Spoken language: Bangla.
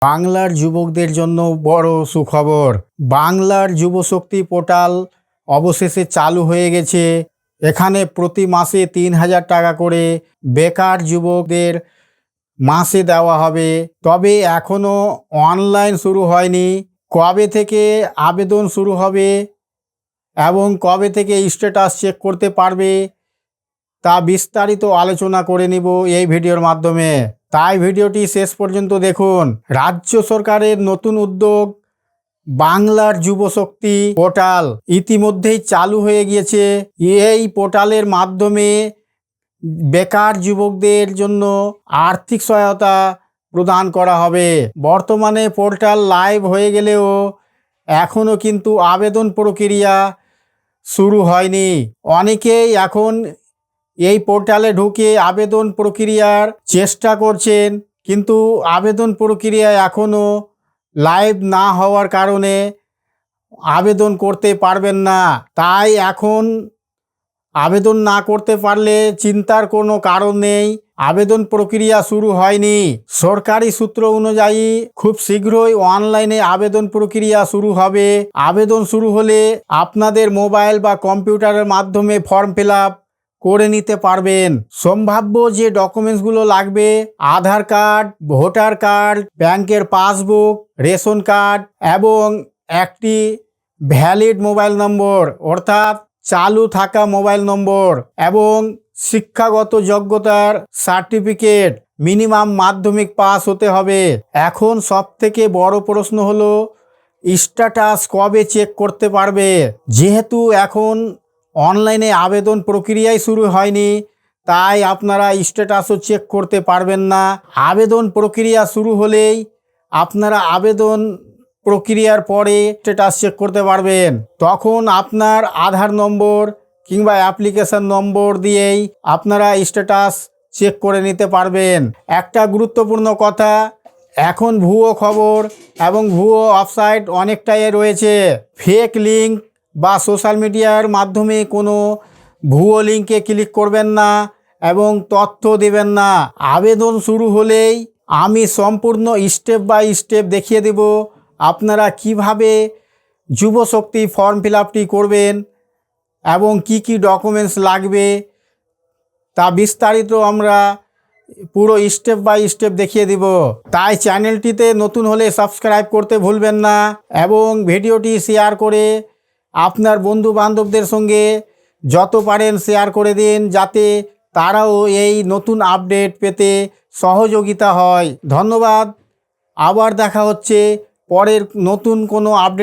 বাংলার যুবকদের জন্য বড় সুখবর। বাংলার যুবশক্তি পোর্টাল অবশেষে চালু হয়ে গেছে। এখানে প্রতি মাসে ৩,০০০ টাকা করে বেকার যুবকদের মাসে দেওয়া হবে। তবে এখনও অনলাইন শুরু হয়নি। কবে থেকে আবেদন শুরু হবে এবং কবে থেকে স্ট্যাটাস চেক করতে পারবে তা বিস্তারিত আলোচনা করে নিব এই ভিডিওর মাধ্যমে। তাই ভিডিওটি শেষ পর্যন্ত দেখুন। রাজ্য সরকারের নতুন উদ্যোগ বাংলার যুবশক্তি পোর্টাল ইতিমধ্যেই চালু হয়ে গিয়েছে। এই পোর্টালের মাধ্যমে বেকার যুবকদের জন্য আর্থিক সহায়তা প্রদান করা হবে। বর্তমানে পোর্টাল লাইভ হয়ে গেলেও এখনও কিন্তু আবেদন প্রক্রিয়া শুরু হয়নি। অনেকেই এখন এই পোর্টালে ঢুকে আবেদন প্রক্রিয়ার চেষ্টা করছেন, কিন্তু আবেদন প্রক্রিয়া এখনও লাইভ না হওয়ার কারণে আবেদন করতে পারবেন না। তাই এখন আবেদন না করতে পারলে চিন্তার কোনো কারণ নেই। আবেদন প্রক্রিয়া শুরু হয়নি। সরকারি সূত্র অনুযায়ী খুব শীঘ্রই অনলাইনে আবেদন প্রক্রিয়া শুরু হবে। আবেদন শুরু হলে আপনাদের মোবাইল বা কম্পিউটারের মাধ্যমে ফর্ম ফিল আপ করে নিতে পারবেন। সম্ভাব্য যে ডকুমেন্টসগুলো লাগবে: আধার কার্ড, ভোটার কার্ড, ব্যাংকের পাসবুক, রেশন কার্ড এবং একটি ভ্যালিড মোবাইল নম্বর অর্থাৎ চালু থাকা মোবাইল নম্বর এবং শিক্ষাগত যোগ্যতার সার্টিফিকেট, মিনিমাম মাধ্যমিক পাস হতে হবে। এখন সবথেকে বড় প্রশ্ন হলো স্ট্যাটাস কবে চেক করতে পারবে। যেহেতু এখন অনলাইনে আবেদন প্রক্রিয়াই শুরু হয়নি, তাই আপনারা স্ট্যাটাসও চেক করতে পারবেন না। আবেদন প্রক্রিয়া শুরু হলেই আপনারা আবেদন প্রক্রিয়ার পরে স্ট্যাটাস চেক করতে পারবেন। তখন আপনার আধার নম্বর কিংবা অ্যাপ্লিকেশন নম্বর দিয়েই আপনারা স্ট্যাটাস চেক করে নিতে পারবেন। একটা গুরুত্বপূর্ণ কথা, এখন ভুয়ো খবর এবং ভুয়ো ওয়েবসাইট অনেকটাই রয়েছে। ফেক লিঙ্ক বা সোশ্যাল মিডিয়ার মাধ্যমে কোনো ভুয়ো লিঙ্কে ক্লিক করবেন না এবং তথ্য দেবেন না। আবেদন শুরু হলেই আমি সম্পূর্ণ স্টেপ বাই স্টেপ দেখিয়ে দেব আপনারা কিভাবে যুবশক্তি ফর্ম ফিল আপটি করবেন এবং কি কি ডকুমেন্টস লাগবে তা বিস্তারিত আমরা পুরো স্টেপ বাই স্টেপ দেখিয়ে দিব। তাই চ্যানেলটিতে নতুন হলে সাবস্ক্রাইব করতে ভুলবেন না এবং ভিডিওটি শেয়ার করে আপনার বন্ধু বান্ধবদের সঙ্গে যত পারেন শেয়ার করে দিন, যাতে তারাও এই নতুন আপডেট পেতে সহযোগিতা হয়। ধন্যবাদ। আবার দেখা হচ্ছে পরের নতুন কোনো আপডেট।